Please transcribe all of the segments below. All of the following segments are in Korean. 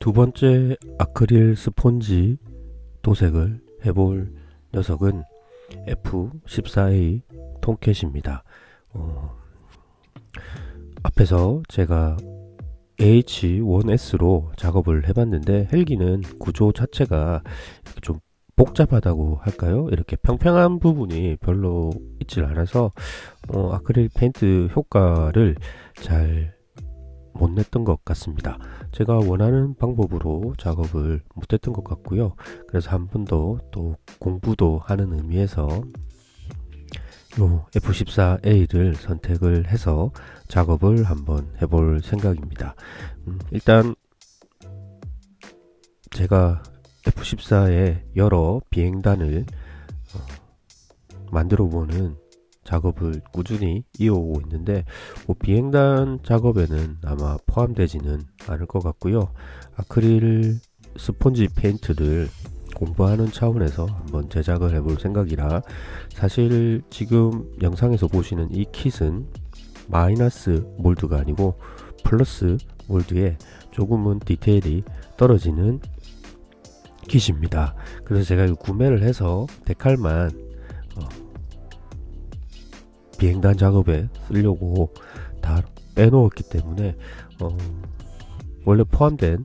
두 번째 아크릴 스폰지 도색을 해볼 녀석은 F14A 톰캣입니다. 앞에서 제가 AH1S로 작업을 해봤는데 헬기는 구조 자체가 이렇게 좀 복잡하다고 할까요? 이렇게 평평한 부분이 별로 있질 않아서 아크릴 페인트 효과를 잘 못 냈던 것 같습니다. 제가 원하는 방법으로 작업을 못했던 것 같고요. 그래서 한 번 더 또 공부도 하는 의미에서 요 F14A를 선택을 해서 작업을 한번 해볼 생각입니다. 일단 제가 F14의 여러 비행단을 만들어 보는 작업을 꾸준히 이어오고 있는데 비행단 작업에는 아마 포함되지는 않을 것 같고요. 아크릴 스폰지 페인트를 공부하는 차원에서 한번 제작을 해볼 생각이라, 사실 지금 영상에서 보시는 이 킷은 마이너스 몰드가 아니고 플러스 몰드에 조금은 디테일이 떨어지는 킷입니다. 그래서 제가 이거 구매를 해서 데칼만 비행단 작업에 쓰려고 다 빼놓았기 때문에 원래 포함된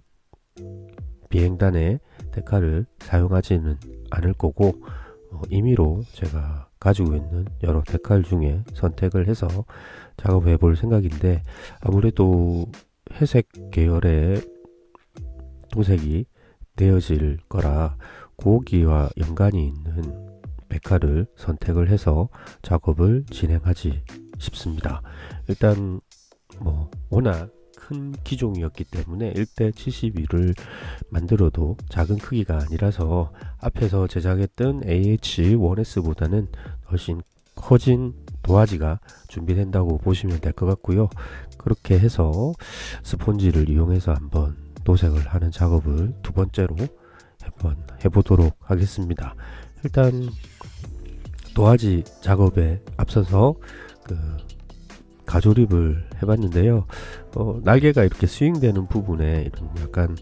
비행단의 데칼을 사용하지는 않을 거고, 임의로 제가 가지고 있는 여러 데칼 중에 선택을 해서 작업해 볼 생각인데, 아무래도 회색 계열의 도색이 되어질 거라 고기와 연관이 있는 데칼을 선택을 해서 작업을 진행하지 싶습니다. 일단 워낙 큰 기종이었기 때문에 1:72를 만들어도 작은 크기가 아니라서 앞에서 제작했던 AH1S보다는 훨씬 커진 도화지가 준비된다고 보시면 될 것 같고요. 그렇게 해서 스폰지를 이용해서 한번 도색을 하는 작업을 두 번째로 한번 해보도록 하겠습니다. 일단 도화지 작업에 앞서서 가조립을 해봤는데요. 날개가 이렇게 스윙되는 부분에 이런 약간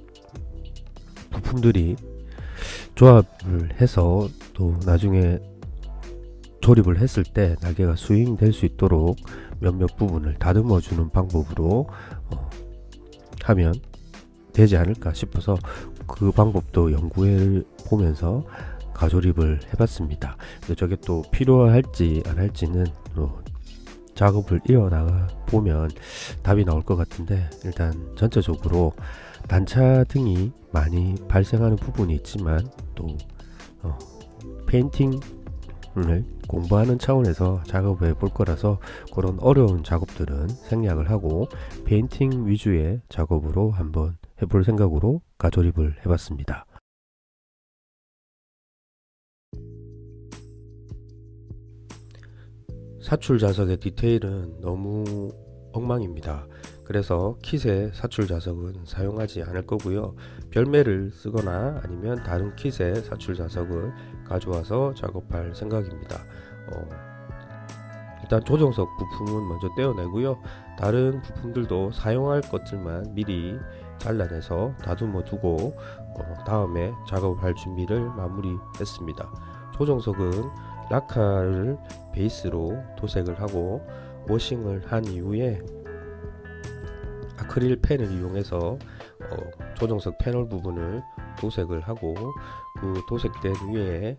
부품들이 조합을 해서 또 나중에 조립을 했을 때 날개가 스윙 될 수 있도록 몇몇 부분을 다듬어 주는 방법으로 하면 되지 않을까 싶어서 그 방법도 연구해 보면서 가조립을 해봤습니다. 저게 또 필요할지 안 할지는 작업을 이어나가 보면 답이 나올 것 같은데, 일단 전체적으로 단차 등이 많이 발생하는 부분이 있지만 또 페인팅을 공부하는 차원에서 작업해 볼 거라서 그런 어려운 작업들은 생략을 하고 페인팅 위주의 작업으로 한번 해볼 생각으로 가조립을 해봤습니다. 사출 자석의 디테일은 너무 엉망입니다. 그래서 킷의 사출 자석은 사용하지 않을 거고요. 별매를 쓰거나 아니면 다른 킷의 사출 자석을 가져와서 작업할 생각입니다. 일단 조정석 부품은 먼저 떼어내고요. 다른 부품들도 사용할 것들만 미리 잘라내서 다듬어 두고 다음에 작업할 준비를 마무리했습니다. 조정석은 라카를 베이스로 도색을 하고 워싱을 한 이후에 아크릴 펜을 이용해서 조정석 패널 부분을 도색을 하고, 그 도색된 위에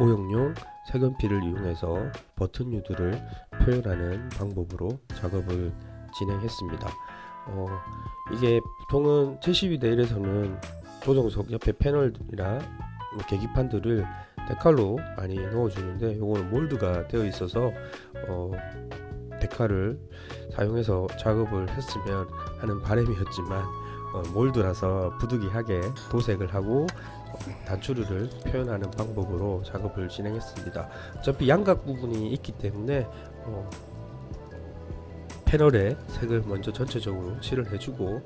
오형용 색연필을 이용해서 버튼 유들을 표현하는 방법으로 작업을 진행했습니다. 이게 보통은 72대1에서는 조정석 옆에 패널이나 계기판들을 데칼로 많이 넣어주는데, 이거는 몰드가 되어 있어서 데칼을 사용해서 작업을 했으면 하는 바람이었지만 몰드라서 부득이하게 도색을 하고 단추를 표현하는 방법으로 작업을 진행했습니다. 어차피 양각 부분이 있기 때문에 패널에 색을 먼저 전체적으로 칠을 해주고,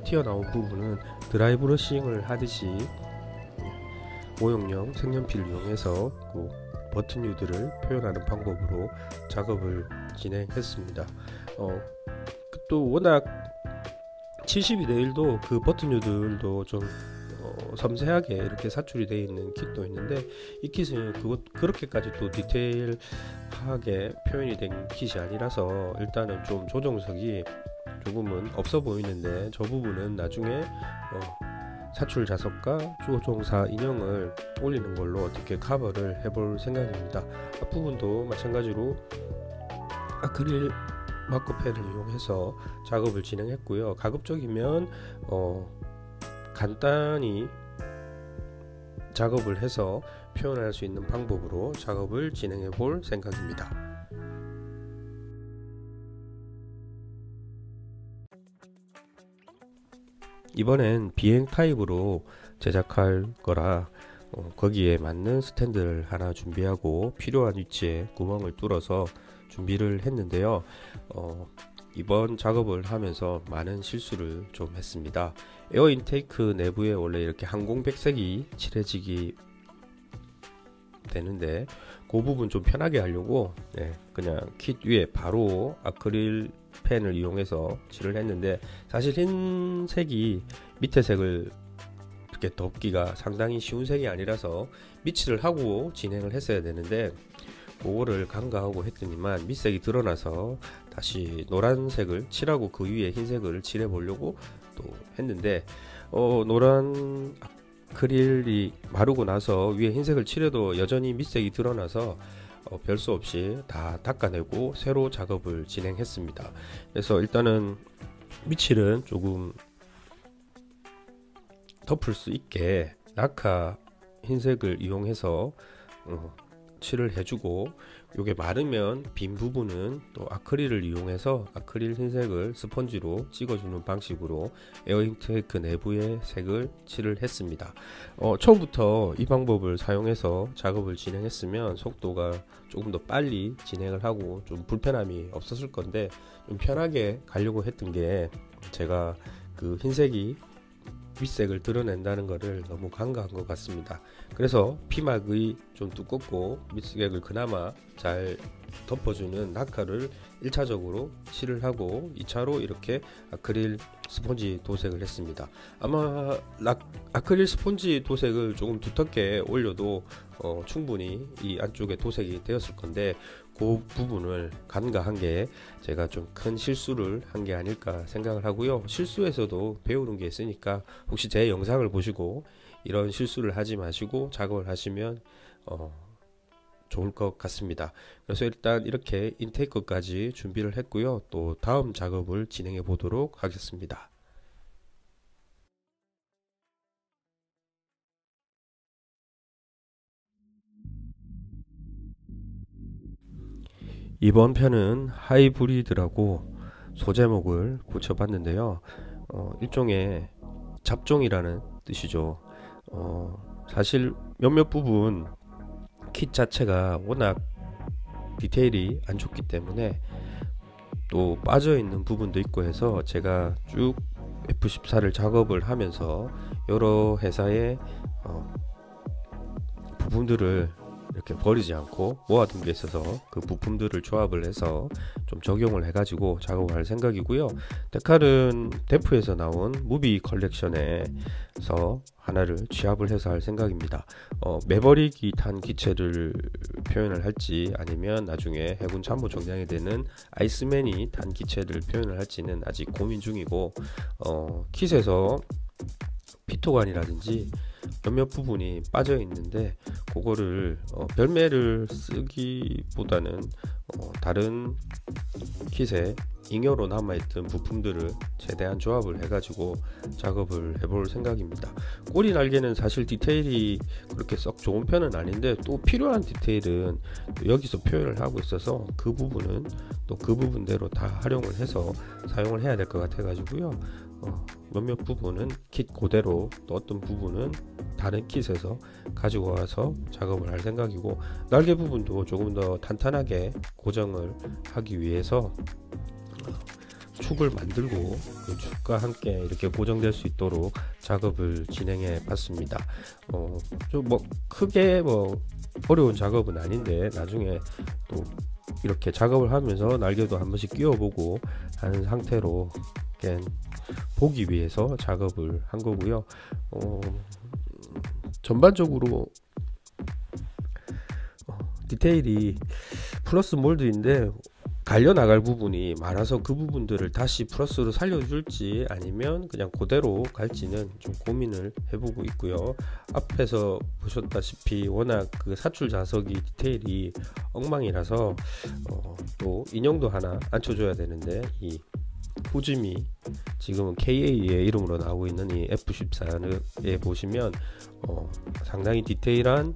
튀어나온 부분은 드라이 브러싱을 하듯이 오형용 색연필을 이용해서 그 버튼 유들을 표현하는 방법으로 작업을 진행했습니다. 또 워낙 72대1도 그 버튼류들도 좀 섬세하게 이렇게 사출이 되어 있는 킷도 있는데, 이 킷은 그렇게까지 또 디테일하게 표현이 된 킷이 아니라서 일단은 좀 조정석이 조금은 없어 보이는데, 저 부분은 나중에 사출 자석과 조종사 인형을 올리는 걸로 어떻게 커버를 해볼 생각입니다. 앞부분도 마찬가지로 아크릴 마커펜을 이용해서 작업을 진행했고요. 가급적이면 간단히 작업을 해서 표현할 수 있는 방법으로 작업을 진행해 볼 생각입니다. 이번엔 비행 타입으로 제작할 거라 거기에 맞는 스탠드를 하나 준비하고 필요한 위치에 구멍을 뚫어서 준비를 했는데요. 이번 작업을 하면서 많은 실수를 좀 했습니다. 에어 인테이크 내부에 원래 이렇게 항공 백색이 칠해지기 되는데, 그 부분 좀 편하게 하려고 그냥 킷 위에 바로 아크릴 펜을 이용해서 칠을 했는데, 사실 흰색이 밑에 색을 이렇게 덮기가 상당히 쉬운 색이 아니라서 미치를 하고 진행을 했어야 되는데, 그거를 간과하고 했더니만 밑색이 드러나서 다시 노란색을 칠하고 그 위에 흰색을 칠해 보려고 또 했는데, 노란 아크릴이 마르고 나서 위에 흰색을 칠해도 여전히 밑색이 드러나서 별 수 없이 다 닦아내고 새로 작업을 진행했습니다. 그래서 일단은 밑칠은 조금 덮을 수 있게 낙하 흰색을 이용해서 칠을 해주고, 요게 마르면 빈 부분은 또 아크릴을 이용해서 아크릴 흰색을 스펀지로 찍어주는 방식으로 에어 인테이크 내부의 색을 칠을 했습니다. 처음부터 이 방법을 사용해서 작업을 진행했으면 속도가 조금 더 빨리 진행을 하고 좀 불편함이 없었을 건데, 좀 편하게 가려고 했던 게 제가 그 흰색이 윗색을 드러낸다는 것을 너무 간과한 것 같습니다. 그래서 피막의 좀 두껍고 밑색을 그나마 잘 덮어주는 낙하를 1차적으로 칠을 하고 2차로 이렇게 아크릴 스폰지 도색을 했습니다. 아마 아크릴 스폰지 도색을 조금 두텁게 올려도 충분히 이 안쪽에 도색이 되었을 건데, 그 부분을 간과한 게 제가 좀 큰 실수를 한 게 아닐까 생각을 하고요. 실수에서도 배우는 게 있으니까 혹시 제 영상을 보시고 이런 실수를 하지 마시고 작업을 하시면 좋을 것 같습니다. 그래서 일단 이렇게 인테이크까지 준비를 했고요. 또 다음 작업을 진행해 보도록 하겠습니다. 이번 편은 하이브리드라고 소제목을 붙여봤는데요. 일종의 잡종이라는 뜻이죠. 사실 몇몇 부분 킷 자체가 워낙 디테일이 안 좋기 때문에 또 빠져있는 부분도 있고 해서 제가 쭉 F14를 작업을 하면서 여러 회사의 부품들을 이렇게 버리지 않고 모아둔 게 있어서 그 부품들을 조합을 해서 좀 적용을 해가지고 작업을 할 생각이고요. 데칼은 데프에서 나온 무비 컬렉션에서 하나를 취합을 해서 할 생각입니다. 매버릭이 탄 기체를 표현을 할지 아니면 나중에 해군 참모 정장이 되는 아이스맨이 탄 기체를 표현을 할지는 아직 고민 중이고, 킷에서 피토관이라든지 몇몇 부분이 빠져 있는데 그거를 별매를 쓰기보다는 다른 킷에 잉여로 남아있던 부품들을 최대한 조합을 해가지고 작업을 해볼 생각입니다. 꼬리 날개는 사실 디테일이 그렇게 썩 좋은 편은 아닌데, 또 필요한 디테일은 또 여기서 표현을 하고 있어서 그 부분은 또 그 부분대로 다 활용을 해서 사용을 해야 될 것 같아 가지고요. 몇몇 부분은 킷 그대로, 또 어떤 부분은 다른 킷에서 가지고 와서 작업을 할 생각이고, 날개 부분도 조금 더 탄탄하게 고정을 하기 위해서 축을 만들고 그 축과 함께 이렇게 고정될 수 있도록 작업을 진행해 봤습니다. 좀 크게 어려운 작업은 아닌데, 나중에 또 이렇게 작업을 하면서 날개도 한 번씩 끼워보고 하는 상태로 보기 위해서 작업을 한 거고요. 전반적으로 디테일이 플러스 몰드인데 갈려 나갈 부분이 많아서 그 부분들을 다시 플러스로 살려줄지 아니면 그냥 그대로 갈지는 좀 고민을 해보고 있고요. 앞에서 보셨다시피 워낙 그 사출 자석이 디테일이 엉망이라서 또 인형도 하나 앉혀줘야 되는데, 이 후지미 지금은 KA의 이름으로 나오고 있는 이 F14에 보시면 상당히 디테일한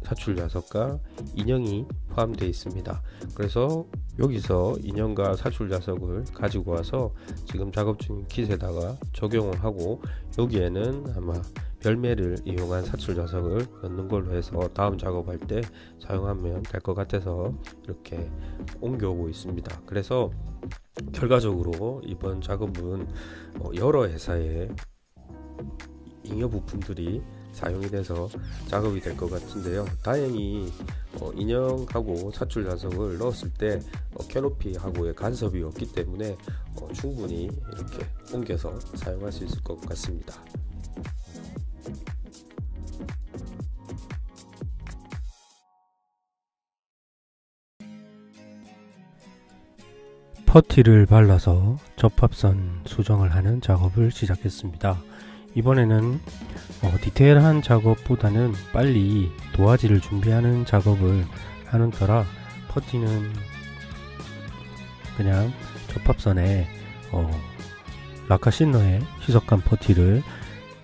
사출 자석과 인형이 포함되어 있습니다. 그래서 여기서 인형과 사출 자석을 가지고 와서 지금 작업 중인 킷에다가 적용을 하고, 여기에는 아마 별매를 이용한 사출 자석을 넣는 걸로 해서 다음 작업할 때 사용하면 될 것 같아서 이렇게 옮겨오고 있습니다. 그래서 결과적으로 이번 작업은 여러 회사의 잉여 부품들이 사용이 돼서 작업이 될 것 같은데요. 다행히 인형하고 사출 자석을 넣었을 때 캐노피하고의 간섭이 없기 때문에 충분히 이렇게 옮겨서 사용할 수 있을 것 같습니다. 퍼티를 발라서 접합선 수정을 하는 작업을 시작했습니다. 이번에는 디테일한 작업보다는 빨리 도화지를 준비하는 작업을 하는 터라 퍼티는 그냥 접합선에 라카시너의 희석한 퍼티를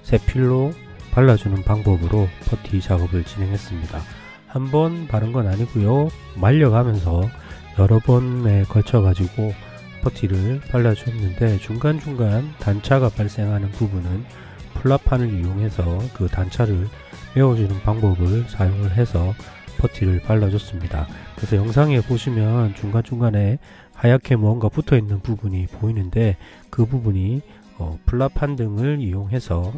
세필로 발라주는 방법으로 퍼티 작업을 진행했습니다. 한 번 바른 건 아니고요, 말려가면서 여러 번에 걸쳐 가지고 퍼티를 발라주었는데, 중간중간 단차가 발생하는 부분은 플라판을 이용해서 그 단차를 메워주는 방법을 사용을 해서 퍼티를 발라줬습니다. 그래서 영상에 보시면 중간중간에 하얗게 뭔가 붙어있는 부분이 보이는데, 그 부분이 플라판 등을 이용해서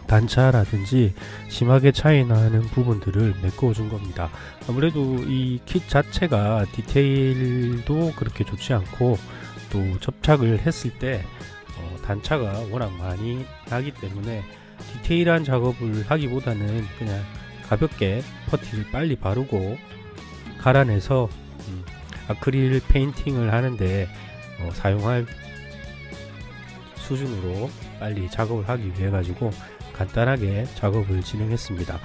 단차라든지 심하게 차이 나는 부분들을 메꿔 준 겁니다. 아무래도 이 킷 자체가 디테일도 그렇게 좋지 않고, 또 접착을 했을 때 단차가 워낙 많이 나기 때문에 디테일한 작업을 하기보다는 그냥 가볍게 퍼티를 빨리 바르고 갈아내서 아크릴 페인팅을 하는데 사용할 수준으로 빨리 작업을 하기 위해 가지고 간단하게 작업을 진행했습니다.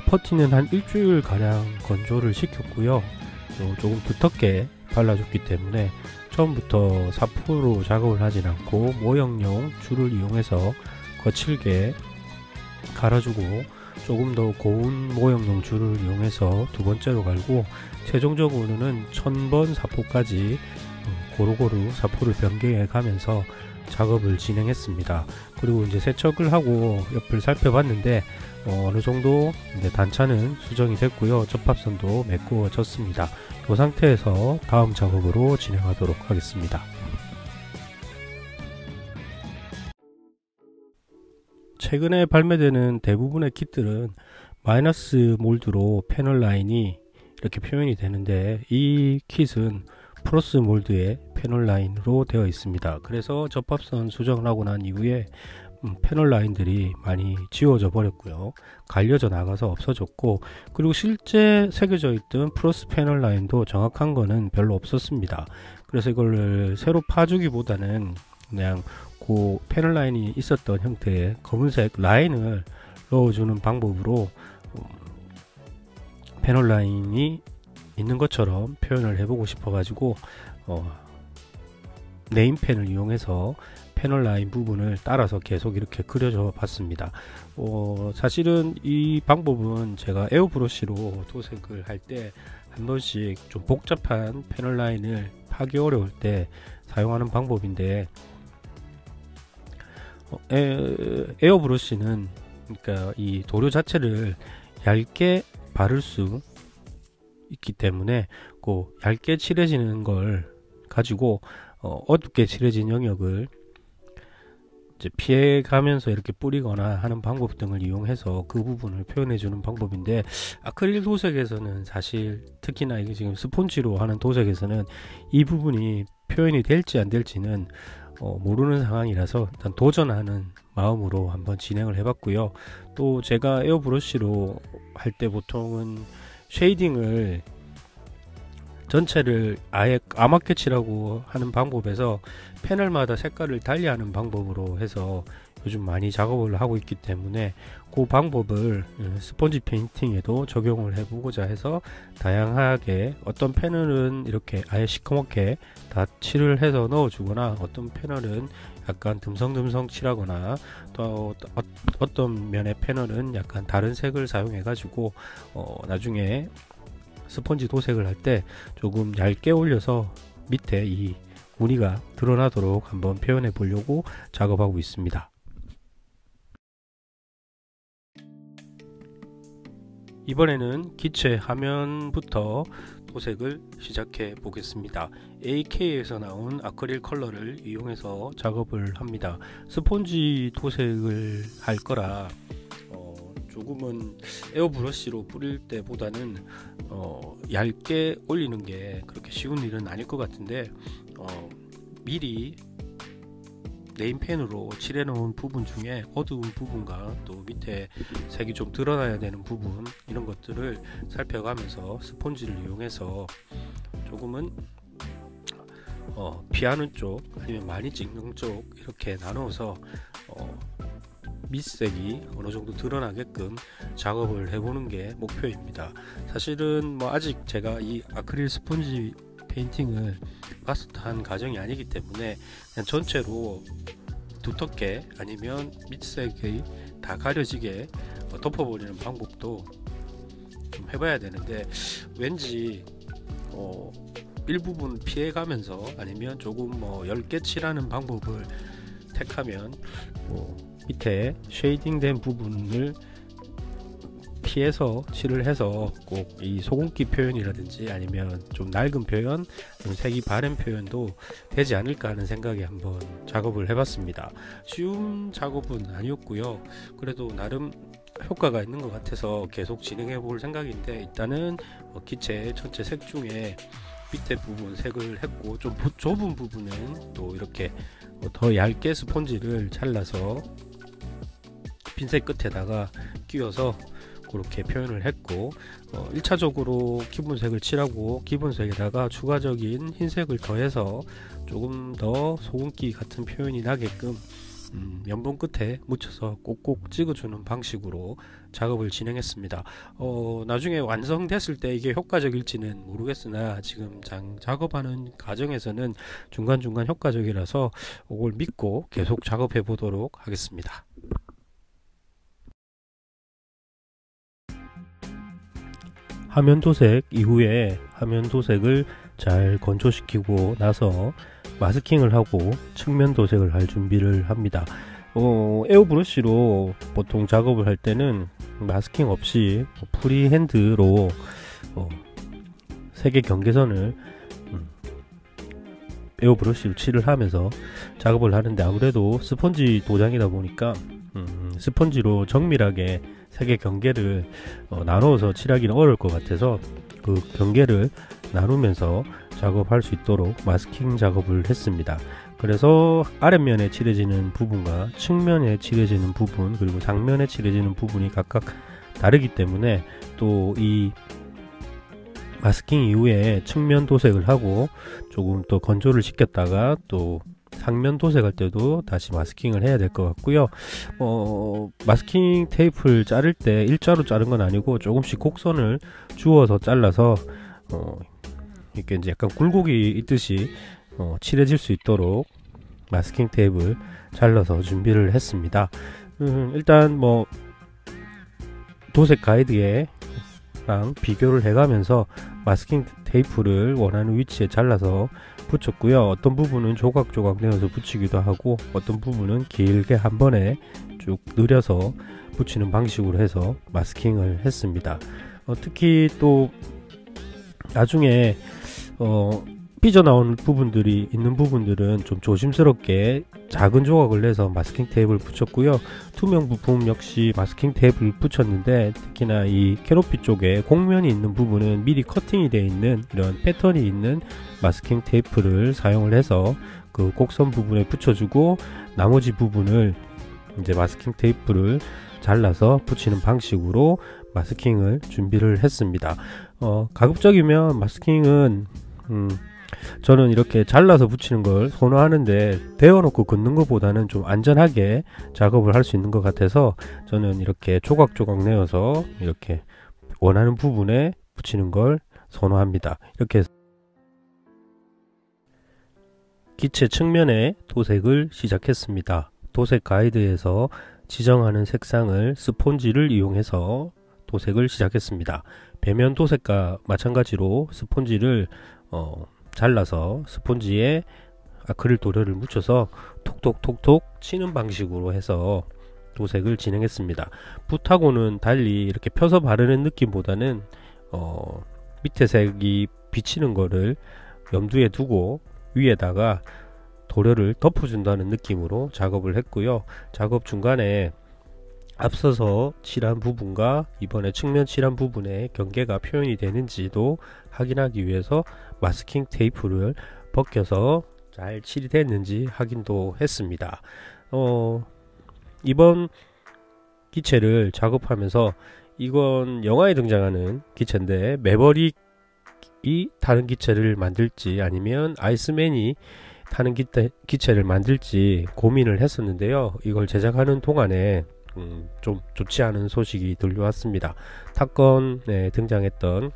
퍼티는 한 일주일 가량 건조를 시켰고요, 또 조금 두텁게 발라줬기 때문에 처음부터 사포로 작업을 하진 않고 모형용 줄을 이용해서 거칠게 갈아주고, 조금 더 고운 모형용 줄을 이용해서 두 번째로 갈고, 최종적으로는 1000번 사포까지 고루고루 사포를 변경해 가면서 작업을 진행했습니다. 그리고 이제 세척을 하고 옆을 살펴봤는데 어느 정도 단차는 수정이 됐고요, 접합선도 메꾸어졌습니다. 이 상태에서 다음 작업으로 진행하도록 하겠습니다. 최근에 발매되는 대부분의 킷들은 마이너스 몰드로 패널 라인이 이렇게 표현이 되는데, 이 킷은 플러스 몰드의 패널 라인으로 되어 있습니다. 그래서 접합선 수정을 하고 난 이후에 패널 라인들이 많이 지워져 버렸고요, 갈려져 나가서 없어졌고, 그리고 실제 새겨져 있던 플러스 패널 라인도 정확한 거는 별로 없었습니다. 그래서 이걸 새로 파주기보다는 그냥 그 패널 라인이 있었던 형태의 검은색 라인을 넣어주는 방법으로 패널 라인이 있는 것처럼 표현을 해보고 싶어 가지고 네임펜을 이용해서 패널 라인 부분을 따라서 계속 이렇게 그려줘 봤습니다. 사실은 이 방법은 제가 에어브러쉬로 도색을 할 때 한 번씩 좀 복잡한 패널 라인을 파기 어려울 때 사용하는 방법인데, 에어브러쉬는 그러니까 이 도료 자체를 얇게 바를 수 있기 때문에 그 얇게 칠해지는 걸 가지고 어둡게 칠해진 영역을 이제 피해가면서 이렇게 뿌리거나 하는 방법 등을 이용해서 그 부분을 표현해 주는 방법인데, 아크릴 도색에서는 사실 특히나 이게 지금 스폰지로 하는 도색에서는 이 부분이 표현이 될지 안 될지는 모르는 상황이라서 일단 도전하는 마음으로 한번 진행을 해봤고요. 또 제가 에어브러쉬로 할 때 보통은 쉐이딩을 전체를 아예 까맣게 칠하고 하는 방법에서 패널마다 색깔을 달리하는 방법으로 해서 요즘 많이 작업을 하고 있기 때문에 그 방법을 스펀지 페인팅에도 적용을 해보고자 해서 다양하게 어떤 패널은 이렇게 아예 시커멓게 다 칠을 해서 넣어주거나 어떤 패널은 약간 듬성듬성 칠하거나 또 어떤 면의 패널은 약간 다른 색을 사용해 가지고 나중에 스펀지 도색을 할 때 조금 얇게 올려서 밑에 이 무늬가 드러나도록 한번 표현해 보려고 작업하고 있습니다. 이번에는 기체 화면부터 도색을 시작해 보겠습니다. AK에서 나온 아크릴 컬러를 이용해서 작업을 합니다. 스폰지 도색을 할 거라 조금은 에어브러쉬로 뿌릴 때보다는 얇게 올리는 게 그렇게 쉬운 일은 아닐 것 같은데 미리 네임펜으로 칠해 놓은 부분 중에 어두운 부분과 또 밑에 색이 좀 드러나야 되는 부분, 이런 것들을 살펴가면서 스폰지를 이용해서 조금은 피하는 쪽 아니면 많이 찍는 쪽 이렇게 나누어서 밑색이 어느 정도 드러나게끔 작업을 해보는 게 목표입니다. 사실은 아직 제가 이 아크릴 스폰지 페인팅을 마스터한 과정이 아니기 때문에 그냥 전체로 두텁게 아니면 밑색이 다 가려지게 덮어버리는 방법도 좀 해봐야 되는데, 왠지 일부분 피해가면서 아니면 조금 얇게 칠하는 방법을 택하면 밑에 쉐이딩 된 부분을 피해서 칠을 해서 꼭 이 소금기 표현이라든지 아니면 좀 낡은 표현, 색이 바랜 표현도 되지 않을까 하는 생각에 한번 작업을 해봤습니다. 쉬운 작업은 아니었고요. 그래도 나름 효과가 있는 것 같아서 계속 진행해 볼 생각인데, 일단은 기체 전체 색 중에 밑에 부분 색을 했고, 좀 좁은 부분은 또 이렇게 더 얇게 스펀지를 잘라서 핀셋 끝에다가 끼워서 그렇게 표현을 했고, 1차적으로 기본색을 칠하고 기본색에다가 추가적인 흰색을 더해서 조금 더 소금기 같은 표현이 나게끔 면봉 끝에 묻혀서 꼭꼭 찍어주는 방식으로 작업을 진행했습니다. 나중에 완성됐을 때 이게 효과적일지는 모르겠으나 지금 작업하는 과정에서는 중간중간 효과적이라서 그걸 믿고 계속 작업해 보도록 하겠습니다. 화면 도색 이후에 화면 도색을 잘 건조시키고 나서 마스킹을 하고 측면 도색을 할 준비를 합니다. 에어브러쉬로 보통 작업을 할 때는 마스킹 없이 프리핸드로 색의 경계선을 에어브러쉬로 칠을 하면서 작업을 하는데, 아무래도 스펀지 도장이다 보니까 스펀지로 정밀하게 색의 경계를 나누어서 칠하기는 어려울 것 같아서 그 경계를 나누면서 작업할 수 있도록 마스킹 작업을 했습니다. 그래서 아랫면에 칠해지는 부분과 측면에 칠해지는 부분, 그리고 상면에 칠해지는 부분이 각각 다르기 때문에 또 이 마스킹 이후에 측면 도색을 하고 조금 더 건조를 시켰다가 또 상면 도색할 때도 다시 마스킹을 해야 될 것 같고요. 마스킹 테이프를 자를 때 일자로 자른 건 아니고 조금씩 곡선을 주어서 잘라서 이렇게 이제 약간 굴곡이 있듯이 칠해질 수 있도록 마스킹 테이프를 잘라서 준비를 했습니다. 일단 도색 가이드에 비교를 해가면서 마스킹 테이프를 원하는 위치에 잘라서 붙였고요. 어떤 부분은 조각조각 내어서 붙이기도 하고 어떤 부분은 길게 한 번에 쭉 늘려서 붙이는 방식으로 해서 마스킹을 했습니다. 특히 또 나중에 삐져나온 부분들이 있는 부분들은 좀 조심스럽게 작은 조각을 내서 마스킹 테이프를 붙였고요. 투명 부품 역시 마스킹 테이프를 붙였는데, 특히나 이 캐노피 쪽에 곡면이 있는 부분은 미리 커팅이 되어 있는 이런 패턴이 있는 마스킹 테이프를 사용을 해서 그 곡선 부분에 붙여주고 나머지 부분을 이제 마스킹 테이프를 잘라서 붙이는 방식으로 마스킹을 준비를 했습니다. 가급적이면 마스킹은 저는 이렇게 잘라서 붙이는 걸 선호하는데, 데워놓고 긋는 것보다는 좀 안전하게 작업을 할 수 있는 것 같아서 저는 이렇게 조각조각 내어서 이렇게 원하는 부분에 붙이는 걸 선호합니다. 이렇게 기체 측면에 도색을 시작했습니다. 도색 가이드에서 지정하는 색상을 스폰지를 이용해서 도색을 시작했습니다. 배면 도색과 마찬가지로 스폰지를 잘라서 스폰지에 아크릴 도료를 묻혀서 톡톡톡톡 치는 방식으로 해서 도색을 진행했습니다. 붓하고는 달리 이렇게 펴서 바르는 느낌보다는 밑에 색이 비치는 거를 염두에 두고 위에다가 도료를 덮어준다는 느낌으로 작업을 했고요. 작업 중간에 앞서서 칠한 부분과 이번에 측면 칠한 부분의 경계가 표현이 되는지도 확인하기 위해서 마스킹 테이프를 벗겨서 잘 칠이 됐는지 확인도 했습니다. 이번 기체를 작업하면서, 이건 영화에 등장하는 기체인데 매버릭이 타는 기체를 만들지 아니면 아이스맨이 타는 기체를 만들지 고민을 했었는데요. 이걸 제작하는 동안에 좀 좋지 않은 소식이 들려왔습니다. 탑건에 등장했던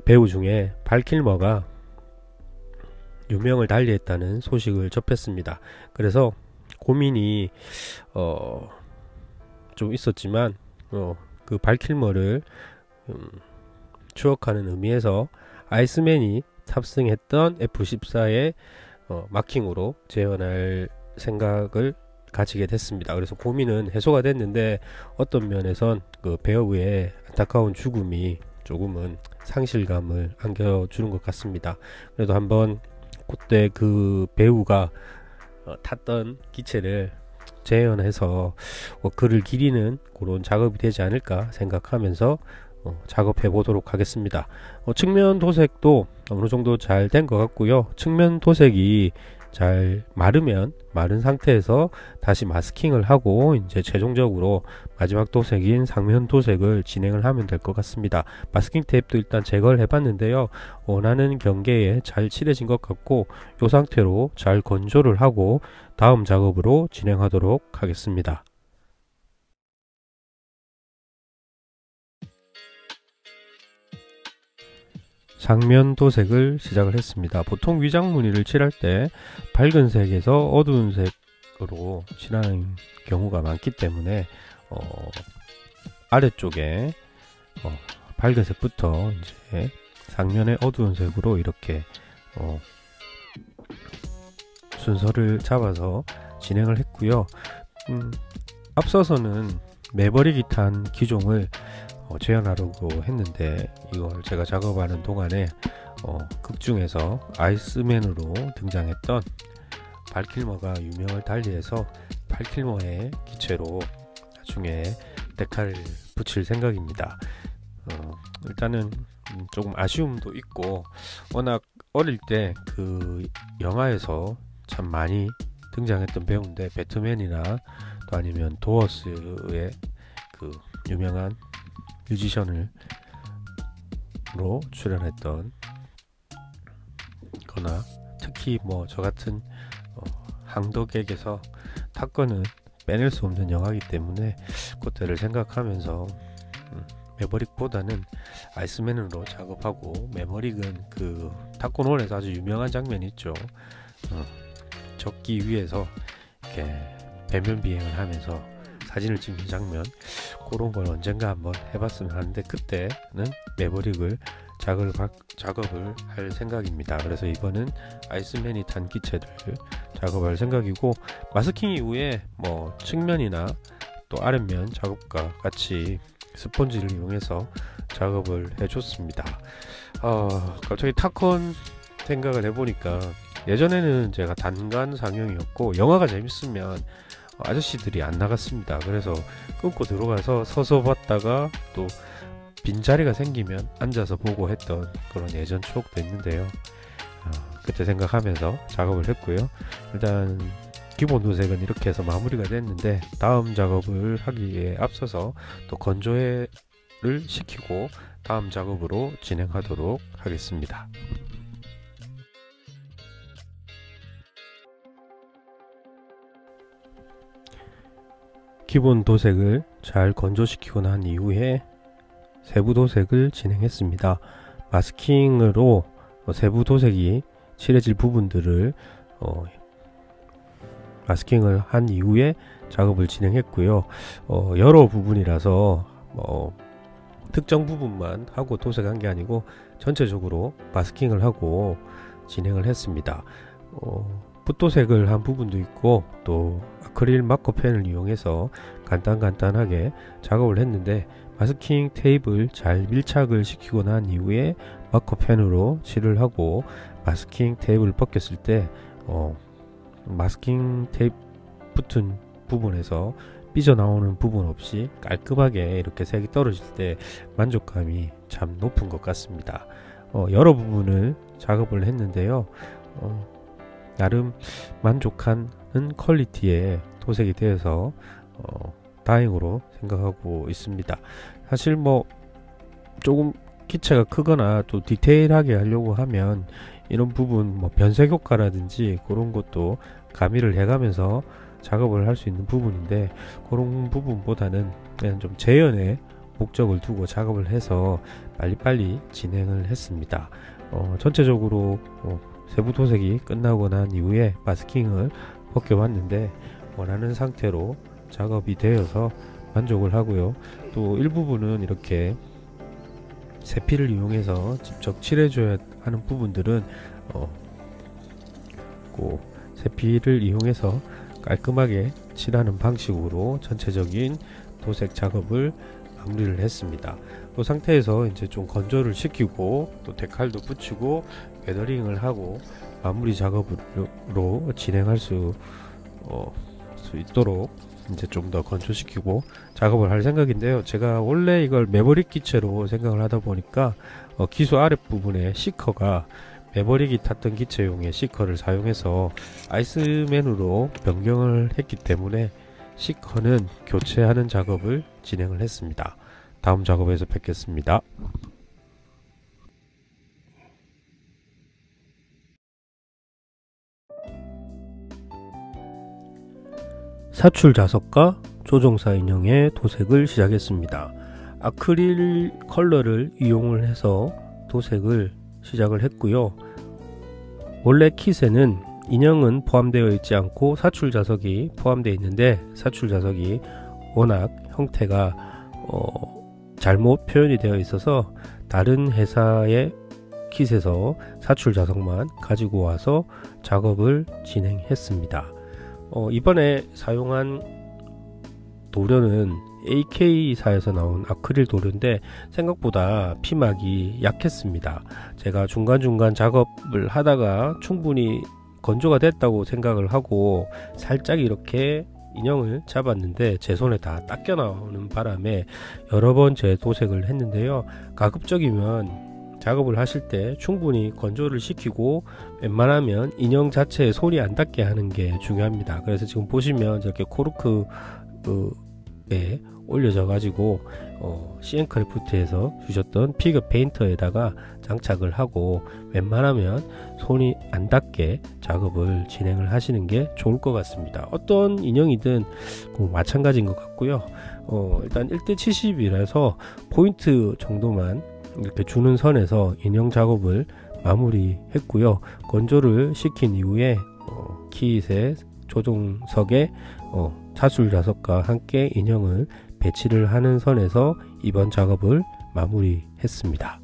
배우 중에 발 킬머가 유명을 달리했다는 소식을 접했습니다. 그래서 고민이 좀 있었지만 그 발 킬머를 추억하는 의미에서 아이스맨이 탑승했던 F-14의 마킹으로 재현할 생각을 가지게 됐습니다. 그래서 고민은 해소가 됐는데, 어떤 면에선 그 배우의 안타까운 죽음이 조금은 상실감을 안겨주는 것 같습니다. 그래도 한번 그때 그 배우가 탔던 기체를 재현해서 그를 기리는 그런 작업이 되지 않을까 생각하면서 작업해 보도록 하겠습니다. 측면 도색도 어느 정도 잘 된 것 같고요. 측면 도색이 잘 마르면 마른 상태에서 다시 마스킹을 하고 이제 최종적으로 마지막 도색인 상면 도색을 진행을 하면 될 것 같습니다. 마스킹 테이프도 일단 제거를 해봤는데요. 원하는 경계에 잘 칠해진 것 같고, 이 상태로 잘 건조를 하고 다음 작업으로 진행하도록 하겠습니다. 상면 도색을 시작을 했습니다. 보통 위장 무늬를 칠할 때 밝은 색에서 어두운 색으로 칠하는 경우가 많기 때문에 아래쪽에 밝은 색부터 이제 상면에 어두운 색으로 이렇게 순서를 잡아서 진행을 했고요. 앞서서는 매버릭이 탄 기종을 재현하려고 했는데, 이걸 제가 작업하는 동안에 극중에서 아이스맨으로 등장했던 발킬머가 유명을 달리해서 발킬머의 기체로 나중에 데칼을 붙일 생각입니다. 일단은 조금 아쉬움도 있고, 워낙 어릴 때 그 영화에서 참 많이 등장했던 배우인데, 배트맨이나 또 아니면 도어스의 그 유명한 뮤지션으로 출연했던 거나, 특히 뭐 저같은 항덕에게서 탑건은 빼낼 수 없는 영화이기 때문에 그때를 생각하면서 매버릭보다는 아이스맨으로 작업하고, 매버릭은 그 탑건 1에서 아주 유명한 장면이 있죠. 적기 위에서 이렇게 배면 비행을 하면서 사진을 찍는 장면, 그런 걸 언젠가 한번 해봤으면 하는데, 그때는 매버릭을 작업을 할 생각입니다. 그래서 이번은 아이스맨이 탄 기체를 작업할 생각이고, 마스킹 이후에 뭐 측면이나 또 아랫면 작업과 같이 스펀지를 이용해서 작업을 해줬습니다. 갑자기 탑건 생각을 해보니까, 예전에는 제가 단간 상영이었고 영화가 재밌으면 아저씨들이 안 나갔습니다. 그래서 끊고 들어가서 서서 봤다가 또 빈자리가 생기면 앉아서 보고 했던 그런 예전 추억도 있는데요. 그때 생각하면서 작업을 했고요. 일단 기본 도색은 이렇게 해서 마무리가 됐는데, 다음 작업을 하기에 앞서서 또 건조를 시키고 다음 작업으로 진행하도록 하겠습니다. 기본 도색을 잘 건조시키고 난 이후에 세부 도색을 진행했습니다. 마스킹으로 세부 도색이 칠해질 부분들을 마스킹을 한 이후에 작업을 진행했고요. 여러 부분이라서 특정 부분만 하고 도색한 게 아니고 전체적으로 마스킹을 하고 진행을 했습니다. 붓도색을 한 부분도 있고 또 아크릴 마커 펜을 이용해서 간단하게 작업을 했는데, 마스킹 테이프를 잘 밀착을 시키고 난 이후에 마커 펜으로 칠을 하고, 마스킹 테이프를 벗겼을 때 마스킹 테이프 붙은 부분에서 삐져나오는 부분 없이 깔끔하게 이렇게 색이 떨어질 때 만족감이 참 높은 것 같습니다. 여러 부분을 작업을 했는데요. 나름 만족하는 퀄리티의 도색이 되어서 다행으로 생각하고 있습니다. 사실 조금 기체가 크거나 또 디테일하게 하려고 하면 이런 부분 변색 효과라든지 그런 것도 가미를 해가면서 작업을 할 수 있는 부분인데, 그런 부분보다는 그냥 좀 재현의 목적을 두고 작업을 해서 빨리빨리 진행을 했습니다. 전체적으로 세부 도색이 끝나고 난 이후에 마스킹을 벗겨봤는데 원하는 상태로 작업이 되어서 만족을 하고요. 또 일부분은 이렇게 세필을 이용해서 직접 칠해줘야 하는 부분들은 세필을 이용해서 깔끔하게 칠하는 방식으로 전체적인 도색 작업을 마무리를 했습니다. 그 상태에서 이제 좀 건조를 시키고 또 데칼도 붙이고 웨더링을 하고 마무리 작업으로 진행할 수 있도록 이제 좀 더 건조시키고 작업을 할 생각인데요. 제가 원래 이걸 매버릭 기체로 생각을 하다 보니까 기수 아랫부분에 시커가 매버릭이 탔던 기체용의 시커를 사용해서 아이스맨으로 변경을 했기 때문에 시커는 교체하는 작업을 진행을 했습니다. 다음 작업에서 뵙겠습니다. 사출 자석과 조종사 인형의 도색을 시작했습니다. 아크릴 컬러를 이용을 해서 도색을 시작을 했고요. 원래 킷에는 인형은 포함되어 있지 않고 사출 자석이 포함되어 있는데, 사출 자석이 워낙 형태가 잘못 표현이 되어 있어서 다른 회사의 킷에서 사출 자석만 가지고 와서 작업을 진행했습니다. 이번에 사용한 도료는 AK사에서 나온 아크릴 도료인데 생각보다 피막이 약했습니다. 제가 중간중간 작업을 하다가 충분히 건조가 됐다고 생각을 하고 살짝 이렇게 인형을 잡았는데 제 손에 다 닦여 나오는 바람에 여러 번 재도색을 했는데요. 가급적이면 작업을 하실 때 충분히 건조를 시키고 웬만하면 인형 자체에 손이 안 닿게 하는 게 중요합니다. 그래서 지금 보시면 이렇게 코르크에 올려져 가지고 CN크래프트에서 주셨던 피겨 페인터에다가 장착을 하고 웬만하면 손이 안 닿게 작업을 진행을 하시는 게 좋을 것 같습니다. 어떤 인형이든 마찬가지인 것 같고요. 일단 1:70이라서 포인트 정도만 이렇게 주는 선에서 인형 작업을 마무리했고요. 건조를 시킨 이후에 킷의 조종석에 사출 자석과 함께 인형을 배치를 하는 선에서 이번 작업을 마무리했습니다.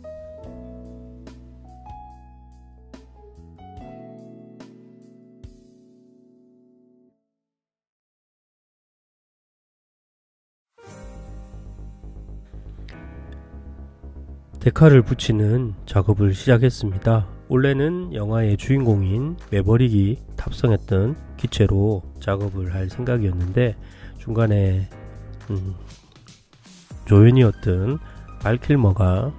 데칼을 붙이는 작업을 시작했습니다. 원래는 영화의 주인공인 매버릭이 탑승했던 기체로 작업을 할 생각이었는데 중간에 조연이었던 발 킬머가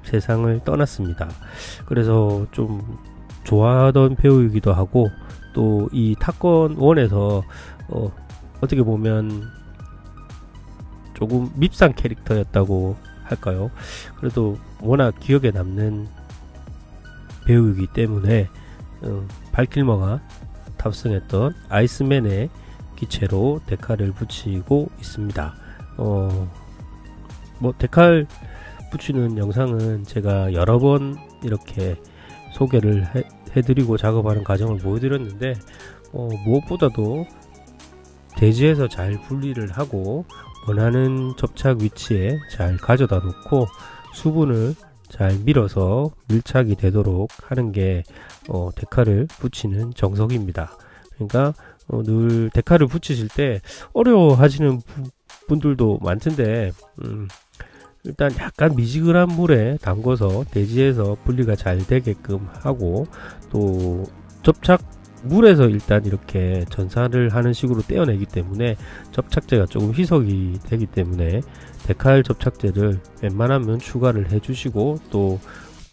세상을 떠났습니다. 그래서 좀 좋아하던 배우이기도 하고, 또 이 타건 1에서 어떻게 보면 조금 밉상 캐릭터였다고 할까요? 그래도 워낙 기억에 남는 배우이기 때문에 발킬머가 탑승했던 아이스맨의 기체로 데칼을 붙이고 있습니다. 뭐 데칼 붙이는 영상은 제가 여러 번 이렇게 소개를 해드리고 작업하는 과정을 보여드렸는데, 무엇보다도 대지에서 잘 분리를 하고 원하는 접착 위치에 잘 가져다 놓고 수분을 잘 밀어서 밀착이 되도록 하는 게 데칼을 붙이는 정석입니다. 그러니까 늘 데칼을 붙이실 때 어려워하시는 분들도 많던데, 일단 약간 미지근한 물에 담궈서 대지에서 분리가 잘 되게끔 하고, 또 접착 물에서 일단 이렇게 전사를 하는 식으로 떼어내기 때문에 접착제가 조금 희석이 되기 때문에 데칼 접착제를 웬만하면 추가를 해주시고, 또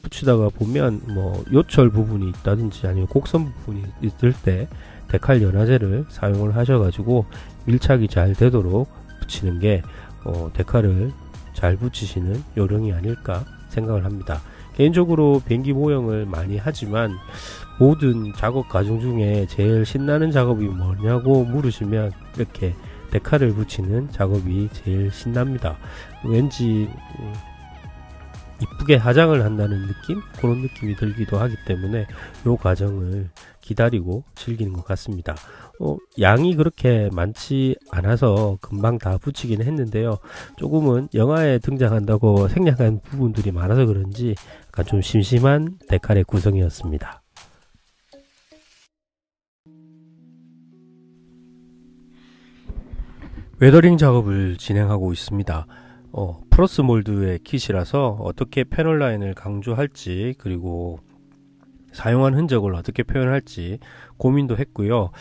붙이다가 보면 뭐 요철 부분이 있다든지 아니면 곡선 부분이 있을 때 데칼 연화제를 사용을 하셔가지고 밀착이 잘 되도록 붙이는 게 데칼을 잘 붙이시는 요령이 아닐까 생각을 합니다. 개인적으로 비행기 모형을 많이 하지만 모든 작업 과정 중에 제일 신나는 작업이 뭐냐고 물으시면 이렇게 데칼을 붙이는 작업이 제일 신납니다. 왠지 이쁘게 화장을 한다는 느낌? 그런 느낌이 들기도 하기 때문에 이 과정을 기다리고 즐기는 것 같습니다. 양이 그렇게 많지 않아서 금방 다 붙이긴 했는데요. 조금은 영화에 등장한다고 생략한 부분들이 많아서 그런지 약간 좀 심심한 데칼의 구성이었습니다. 웨더링 작업을 진행하고 있습니다. 프로스 몰드의 킷이라서 어떻게 패널 라인을 강조할지, 그리고 사용한 흔적을 어떻게 표현할지 고민도 했고요.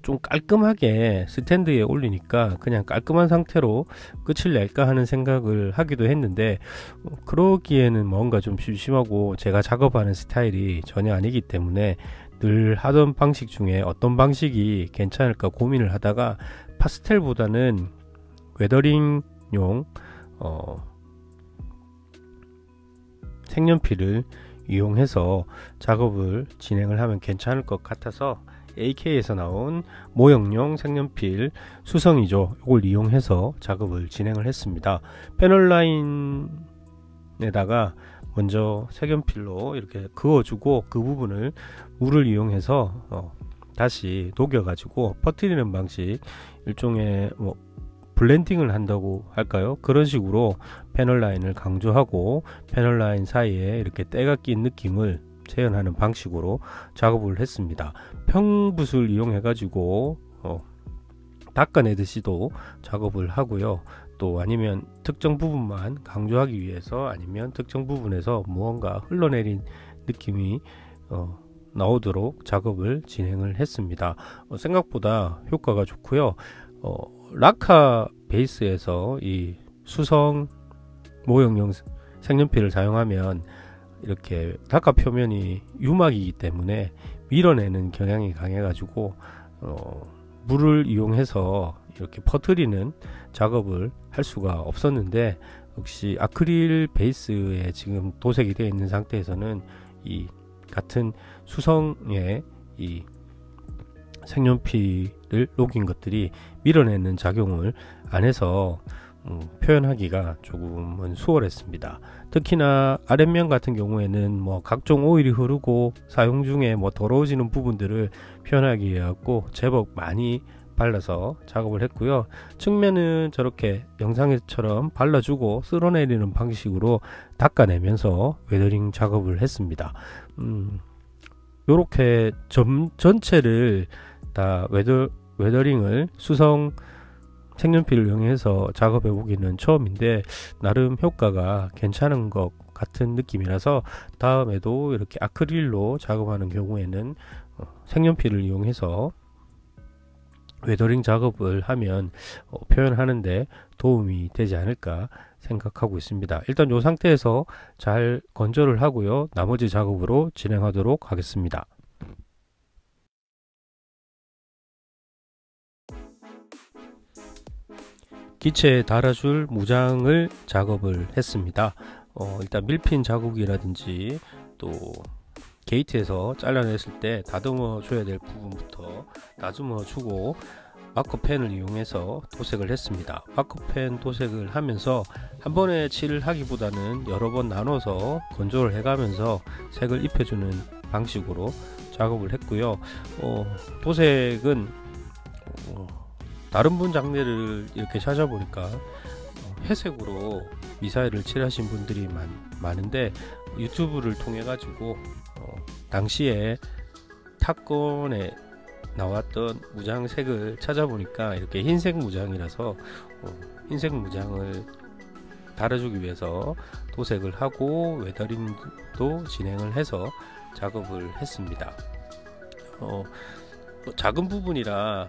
좀 깔끔하게 스탠드에 올리니까 그냥 깔끔한 상태로 끝을 낼까 하는 생각을 하기도 했는데, 그러기에는 뭔가 좀 심심하고 제가 작업하는 스타일이 전혀 아니기 때문에 늘 하던 방식 중에 어떤 방식이 괜찮을까 고민을 하다가 파스텔보다는 웨더링용 색연필을 이용해서 작업을 진행을 하면 괜찮을 것 같아서 AK에서 나온 모형용 색연필 수성이죠. 이걸 이용해서 작업을 진행을 했습니다. 패널 라인에다가 먼저 색연필로 이렇게 그어주고 그 부분을 물을 이용해서 다시 녹여 가지고 퍼뜨리는 방식, 일종의 뭐 블렌딩을 한다고 할까요? 그런 식으로 패널 라인을 강조하고 패널 라인 사이에 이렇게 때가 낀 느낌을 재현하는 방식으로 작업을 했습니다. 평붓을 이용해 가지고 닦아내듯이도 작업을 하고요. 또 아니면 특정 부분만 강조하기 위해서, 아니면 특정 부분에서 무언가 흘러내린 느낌이 나오도록 작업을 진행을 했습니다. 생각보다 효과가 좋고요. 라카 베이스에서 이 수성 모형용 색연필을 사용하면 이렇게 라카 표면이 유막이기 때문에 밀어내는 경향이 강해 가지고 물을 이용해서 이렇게 퍼뜨리는 작업을 할 수가 없었는데, 역시 아크릴 베이스에 지금 도색이 되어 있는 상태에서는 이 같은 수성의 이 색연필을 녹인 것들이 밀어내는 작용을 안 해서 표현하기가 조금은 수월했습니다. 특히나 아랫면 같은 경우에는 뭐 각종 오일이 흐르고 사용 중에 뭐 더러워지는 부분들을 표현하기 위해 갖고 제법 많이 발라서 작업을 했고요. 측면은 저렇게 영상에처럼 발라주고 쓸어내리는 방식으로 닦아내면서 웨더링 작업을 했습니다. 요렇게 전체를 다 웨더링을 수성 색연필을 이용해서 작업해 보기는 처음인데, 나름 효과가 괜찮은 것 같은 느낌이라서 다음에도 이렇게 아크릴로 작업하는 경우에는 색연필을 이용해서 웨더링 작업을 하면 표현하는데 도움이 되지 않을까 생각하고 있습니다. 일단 이 상태에서 잘 건조를 하고요. 나머지 작업으로 진행하도록 하겠습니다. 기체에 달아줄 무장을 작업을 했습니다. 일단 밀핀 자국이라든지 또 게이트에서 잘라냈을 때 다듬어 줘야 될 부분부터 다듬어 주고 마커펜을 이용해서 도색을 했습니다. 마커펜 도색을 하면서 한 번에 칠을 하기보다는 여러 번 나눠서 건조를 해가면서 색을 입혀주는 방식으로 작업을 했고요. 도색은 다른 분 장르를 이렇게 찾아보니까 회색으로 미사일을 칠하신 분들이 많은데, 유튜브를 통해 가지고 당시에 탑건에 나왔던 무장색을 찾아보니까 이렇게 흰색 무장이라서 흰색 무장을 달아주기 위해서 도색을 하고 웨더링도 진행을 해서 작업을 했습니다. 작은 부분이라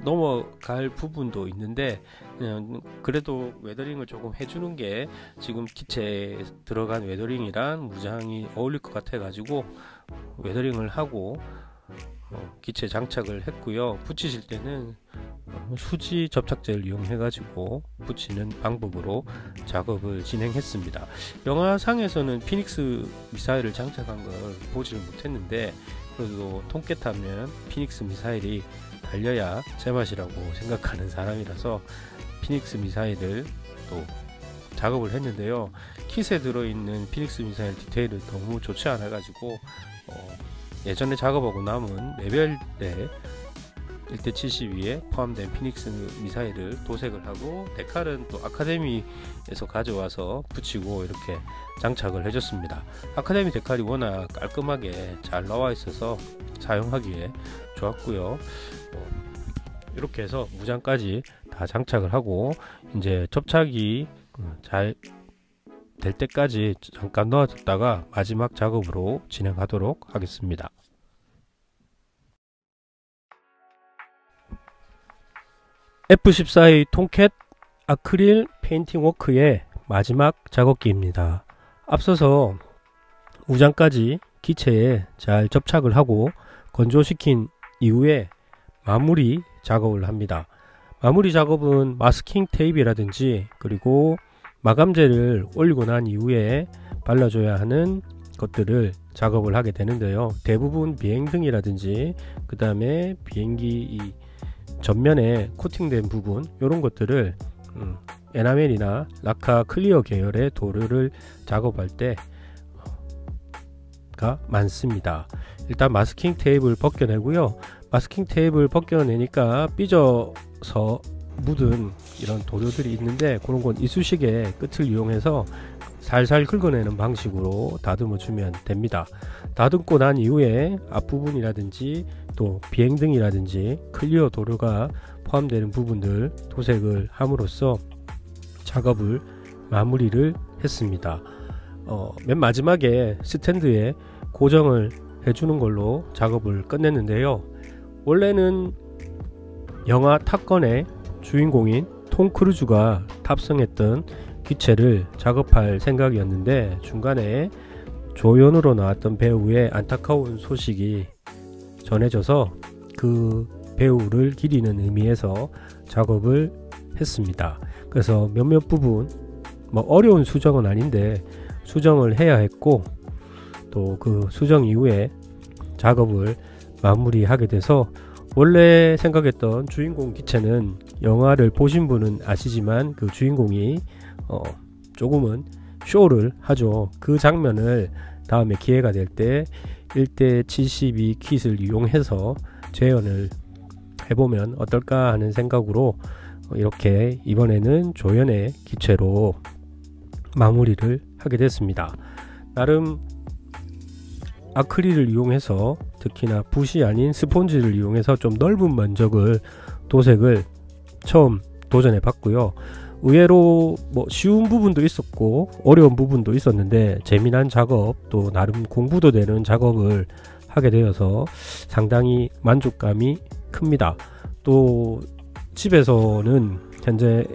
넘어갈 부분도 있는데 그래도 웨더링을 조금 해주는 게 지금 기체에 들어간 웨더링이란 무장이 어울릴 것 같아 가지고 웨더링을 하고 기체 장착을 했고요. 붙이실 때는 수지 접착제를 이용해 가지고 붙이는 방법으로 작업을 진행했습니다. 영화상에서는 피닉스 미사일을 장착한 걸 보지를 못했는데, 그래도 통깨타면 피닉스 미사일이 달려야 제맛이라고 생각하는 사람이라서 피닉스 미사일을 또 작업을 했는데요. 킷에 들어있는 피닉스 미사일 디테일은 너무 좋지 않아 가지고 예전에 작업하고 남은 레벨대 1대72에 포함된 피닉스 미사일을 도색을 하고, 데칼은 또 아카데미에서 가져와서 붙이고 이렇게 장착을 해줬습니다. 아카데미 데칼이 워낙 깔끔하게 잘 나와 있어서 사용하기에 좋았고요. 이렇게 해서 무장까지 다 장착을 하고 이제 접착이 잘 될 때까지 잠깐 넣어뒀다가 마지막 작업으로 진행하도록 하겠습니다. F14의 통캣 아크릴 페인팅 워크의 마지막 작업기입니다. 앞서서 무장까지 기체에 잘 접착을 하고 건조시킨 이후에 마무리 작업을 합니다. 마무리 작업은 마스킹 테이프라든지 그리고 마감제를 올리고 난 이후에 발라줘야 하는 것들을 작업을 하게 되는데요. 대부분 비행등이라든지 그 다음에 비행기 이 전면에 코팅된 부분, 이런 것들을 에나멜이나 라카 클리어 계열의 도료를 작업할 때가 많습니다. 일단 마스킹 테이프를 벗겨내고요. 마스킹 테이프를 벗겨내니까 삐져서 묻은 이런 도료들이 있는데, 그런 건 이쑤시개 끝을 이용해서 살살 긁어내는 방식으로 다듬어 주면 됩니다. 다듬고 난 이후에 앞부분이라든지 또 비행등이라든지 클리어 도료가 포함되는 부분들 도색을 함으로써 작업을 마무리를 했습니다. 맨 마지막에 스탠드에 고정을 해주는 걸로 작업을 끝냈는데요. 원래는 영화 탑건의 주인공인 톰 크루즈가 탑승했던 기체를 작업할 생각이었는데, 중간에 조연으로 나왔던 배우의 안타까운 소식이 전해져서 그 배우를 기리는 의미에서 작업을 했습니다. 그래서 몇몇 부분 어려운 수정은 아닌데 수정을 해야 했고, 또 그 수정 이후에 작업을 마무리하게 돼서, 원래 생각했던 주인공 기체는 영화를 보신 분은 아시지만 그 주인공이 조금은 쇼를 하죠. 그 장면을 다음에 기회가 될 때 1대72 킷을 이용해서 재현을 해보면 어떨까 하는 생각으로 이렇게 이번에는 조연의 기체로 마무리를 하게 됐습니다. 나름 아크릴을 이용해서, 특히나 붓이 아닌 스폰지를 이용해서 좀 넓은 면적을 도색을 처음 도전해 봤고요. 의외로 쉬운 부분도 있었고 어려운 부분도 있었는데, 재미난 작업, 또 나름 공부도 되는 작업을 하게 되어서 상당히 만족감이 큽니다. 또 집에서는 현재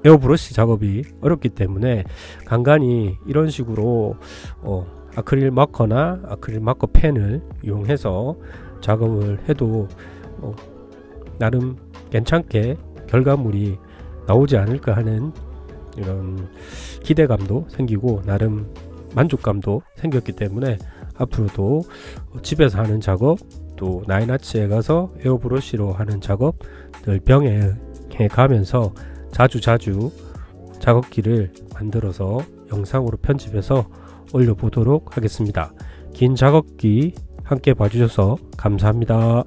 에어브러시 작업이 어렵기 때문에 간간히 이런 식으로 아크릴 마커나 아크릴 마커 펜을 이용해서 작업을 해도 나름 괜찮게 결과물이 나오지 않을까 하는 이런 기대감도 생기고 나름 만족감도 생겼기 때문에 앞으로도 집에서 하는 작업, 또 나인아치에 가서 에어브러쉬로 하는 작업 늘 병행해 가면서 자주 작업기를 만들어서 영상으로 편집해서 올려보도록 하겠습니다. 긴 작업기 함께 봐주셔서 감사합니다.